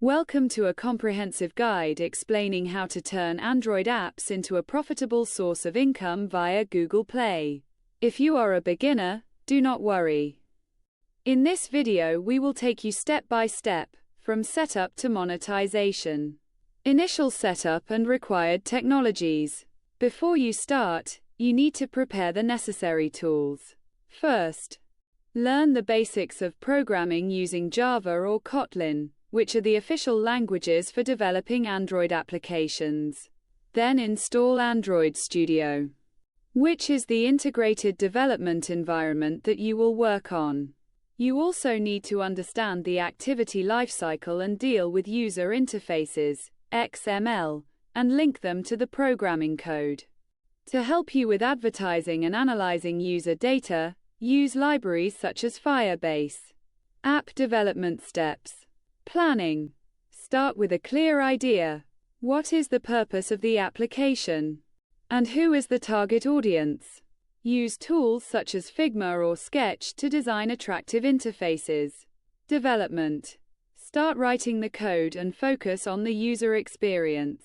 Welcome to a comprehensive guide explaining how to turn Android apps into a profitable source of income via Google Play. If you are a beginner, do not worry. In this video, we will take you step by step, from setup to monetization. Initial setup and required technologies. Before you start, you need to prepare the necessary tools. First, learn the basics of programming using Java or Kotlin, which are the official languages for developing Android applications. Then install Android Studio, which is the integrated development environment that you will work on. You also need to understand the activity lifecycle and deal with user interfaces, XML, and link them to the programming code. To help you with advertising and analyzing user data, use libraries such as Firebase. App development steps. Planning. Start with a clear idea. What is the purpose of the application? And who is the target audience? Use tools such as Figma or Sketch to design attractive interfaces. Development. Start writing the code and focus on the user experience.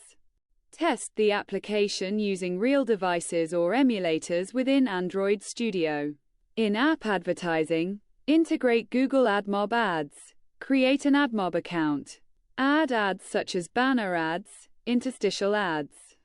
Test the application using real devices or emulators within Android Studio. In-app advertising. Integrate Google AdMob ads. Create an AdMob account. Add ads such as banner ads, interstitial ads,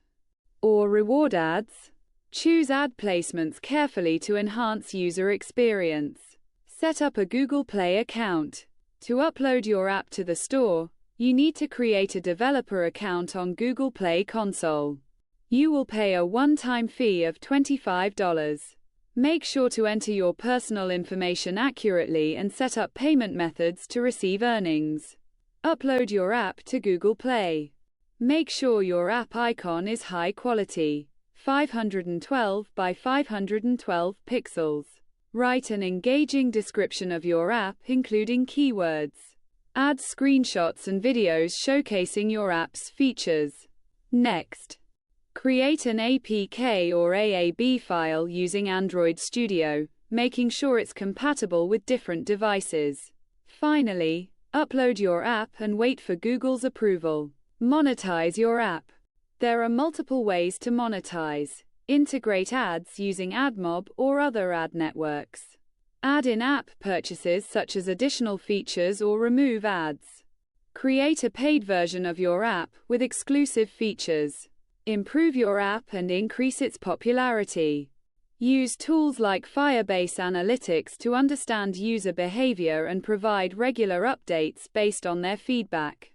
or reward ads. Choose ad placements carefully to enhance user experience. Set up a Google Play account. To upload your app to the store, you need to create a developer account on Google Play Console. You will pay a one-time fee of $25. Make sure to enter your personal information accurately and set up payment methods to receive earnings. Upload your app to Google Play. Make sure your app icon is high quality, 512 by 512 pixels. Write an engaging description of your app, including keywords. Add screenshots and videos showcasing your app's features. Next, create an APK or AAB file using Android Studio, making sure it's compatible with different devices. Finally, upload your app and wait for Google's approval. Monetize your app. There are multiple ways to monetize. Integrate ads using AdMob or other ad networks. Add in-app purchases such as additional features or remove ads. Create a paid version of your app with exclusive features. Improve your app and increase its popularity. Use tools like Firebase Analytics to understand user behavior and provide regular updates based on their feedback.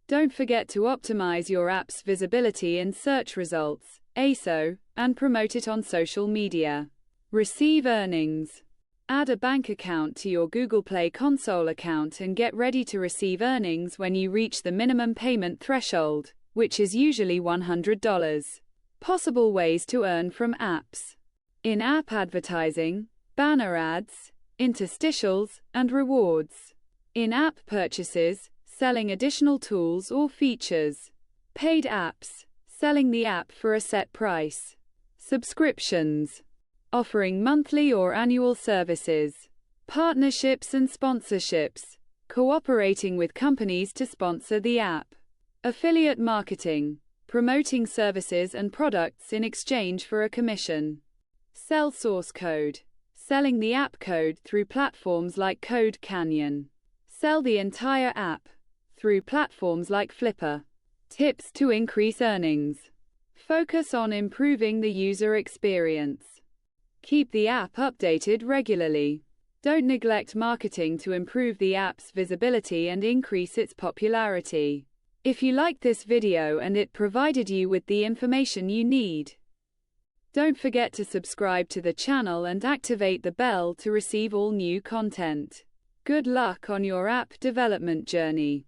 Don't forget to optimize your app's visibility in search results, ASO, and promote it on social media. Receive earnings. Add a bank account to your Google Play Console account and get ready to receive earnings when you reach the minimum payment threshold, which is usually $100. Possible ways to earn from apps. In-app advertising, banner ads, interstitials, and rewards. In-app purchases, selling additional tools or features. Paid apps, selling the app for a set price. Subscriptions, offering monthly or annual services. Partnerships and sponsorships, cooperating with companies to sponsor the app. Affiliate marketing, promoting services and products in exchange for a commission. Sell source code, selling the app code through platforms like Code Canyon. Sell the entire app through platforms like Flipper. Tips to increase earnings. Focus on improving the user experience. Keep the app updated regularly. Don't neglect marketing to improve the app's visibility and increase its popularity. If you liked this video and it provided you with the information you need, don't forget to subscribe to the channel and activate the bell to receive all new content. Good luck on your app development journey.